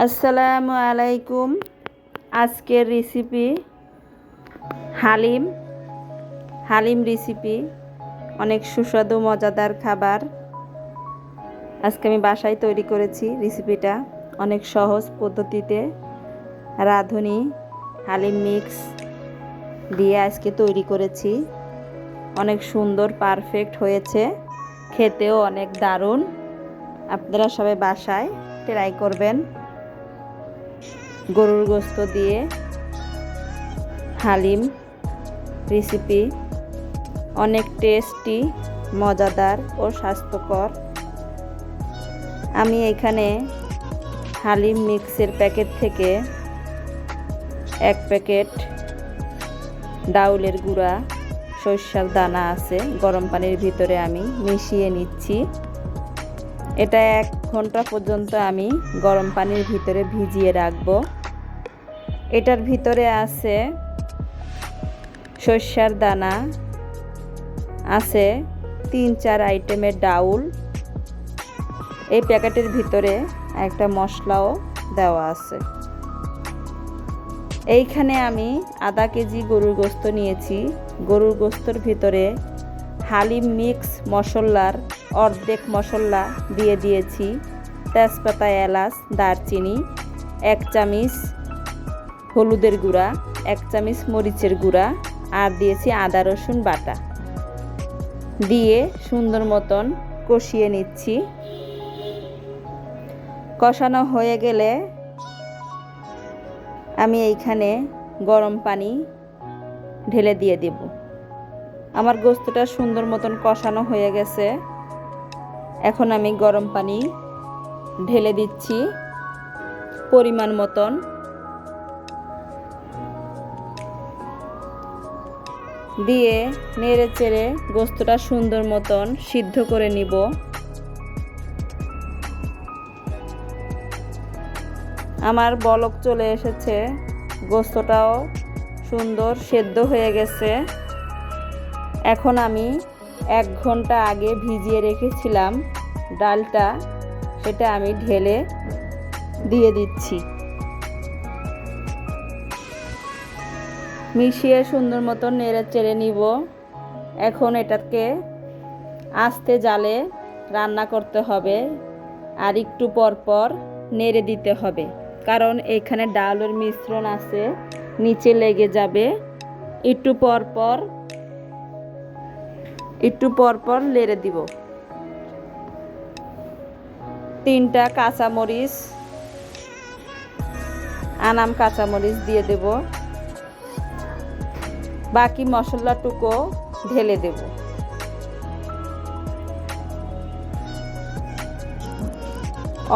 আসসালামু আলাইকুম। আজকের রেসিপি হালিম হালিম রেসিপি। অনেক সুস্বাদু মজাদার খাবার আজকে আমি বাসায় তৈরি করেছি। রেসিপিটা অনেক সহজ পদ্ধতিতে রাঁধুনি হালিম মিক্স দিয়ে আজকে তৈরি করেছি। অনেক সুন্দর পারফেক্ট হয়েছে, খেতেও অনেক দারুণ। আপনারা সবাই বাসায় ট্রাই করবেন। গরুর গোশত দিয়ে হালিম রেসিপি অনেক টেস্টি, মজাদার ও স্বাস্থ্যকর। আমি এখানে হালিম মিক্সের প্যাকেট থেকে 1 প্যাকেট ডাউলের গুঁড়া, সরিষার দানা আছে গরম পানির ভিতরে আমি মিশিয়ে নিচ্ছি। এটা 1 ঘন্টা পর্যন্ত আমি গরম পানির ভিতরে ভিজিয়ে রাখবো। এটার ভিতরে আছে সরিষার দানা, আছে 3-4 আইটেমের ডাউল। এই প্যাকেটের ভিতরে একটা মশলাও দেওয়া আছে। এইখানে আমি আধা কেজি গরুর গোশত নিয়েছি। গরুর গোশতের ভিতরে হালিম মিক্স মশলার অর্ধেক মশলা দিয়ে দিয়েছি। তেজপাতা, এলাচ, দারচিনি, 1 চামচ হলুদের গুঁড়া, 1 চামচ মরিচের গুঁড়া, আর দিয়েছি আদা রসুন বাটা দিয়ে সুন্দর মতন কষিয়ে নিচ্ছি। কষানো হয়ে গেলে আমি এইখানে গরম পানি ঢেলে দিয়ে দেব। আমার গোশতটা সুন্দর মতন কষানো হয়ে গেছে। এখন আমি গরম পানি ঢেলে দিচ্ছি পরিমাণ মতন। দিয়ে নেড়ে চেড়ে গোশতটা সুন্দর মতন সিদ্ধ করে নিব। আমার বলক চলে এসেছে, গোশতটাও সুন্দর সেদ্ধ হয়ে গেছে। এখন আমি 1 ঘন্টা আগে ভিজিয়ে রেখেছিলাম ডালটা, সেটা আমি ঢেলে দিয়ে দিচ্ছি। মিশিয়ে সুন্দর মতো নেড়ে চেড়ে নিব। এখন এটাকে আস্তে জালে রান্না করতে হবে আর একটু পর পর নেড়ে দিতে হবে, কারণ এখানে ডালের মিশ্রণ আছে, নিচে লেগে যাবে। একটু পর পর নেড়ে দিব। 3টা কাঁচামরিচ, আনাম কাঁচামরিচ দিয়ে দেব। বাকি মশলাটুকু ঢেলে দেব।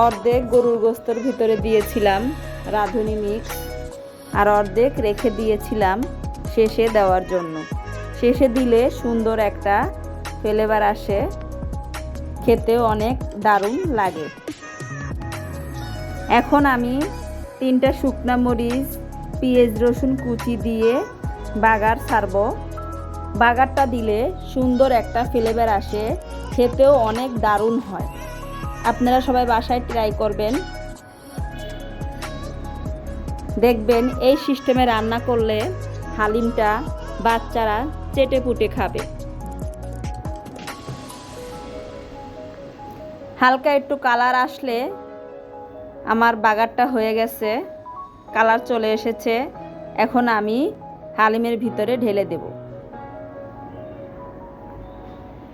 অর্ধেক গরুর গোশতের ভিতরে দিয়েছিলাম রাঁধুনি মিক্স, আর অর্ধেক রেখে দিয়েছিলাম শেষে দেওয়ার জন্য। শেষে দিলে সুন্দর একটা ফ্লেভার আসে, খেতেও অনেক দারুণ লাগে। এখন আমি 3টা শুকনা মরিচ, পেঁয়াজ, রসুন কুচি দিয়ে বাগার ছাড়ব। বাগারটা দিলে সুন্দর একটা ফ্লেভার আসে, খেতেও অনেক দারুণ হয়। আপনারা সবাই বাসায় ট্রাই করবেন, দেখবেন এই সিস্টেমে রান্না করলে হালিমটা বাচ্চারা চেটে পুটে খাবে। হালকা একটু কালার আসলে আমার বাগারটা হয়ে গেছে, কালার চলে এসেছে। এখন আমি হালিমের ভিতরে ঢেলে দেব।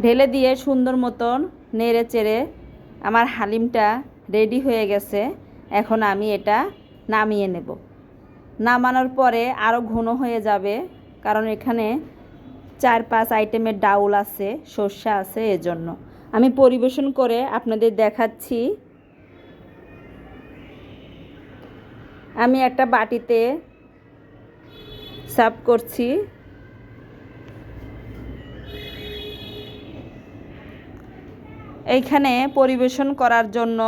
ঢেলে দিয়ে সুন্দর মতন নেড়ে চেড়ে আমার হালিমটা রেডি হয়ে গেছে। এখন আমি এটা নামিয়ে নেব। নামানোর পরে আরও ঘন হয়ে যাবে, কারণ এখানে 4-5 আইটেমের ডাউল আছে, সরষা আছে, এজন্য। আমি পরিবেশন করে আপনাদের দেখাচ্ছি। আমি একটা বাটিতে সার্ভ করছি। এইখানে পরিবেশন করার জন্য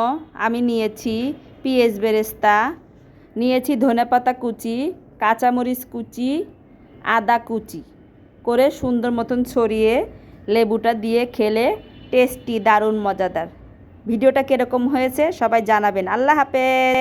আমি নিয়েছি পেঁয়াজ বেরেস্তা, নিয়েছি ধনেপাতা কুচি, কাঁচামরিচ কুচি, আদা কুচি করে সুন্দর মতন ছড়িয়ে লেবুটা দিয়ে খেলে টেস্টি, দারুণ মজাদার। ভিডিওটা কীরকম হয়েছে সবাই জানাবেন। আল্লাহ হাফেজ।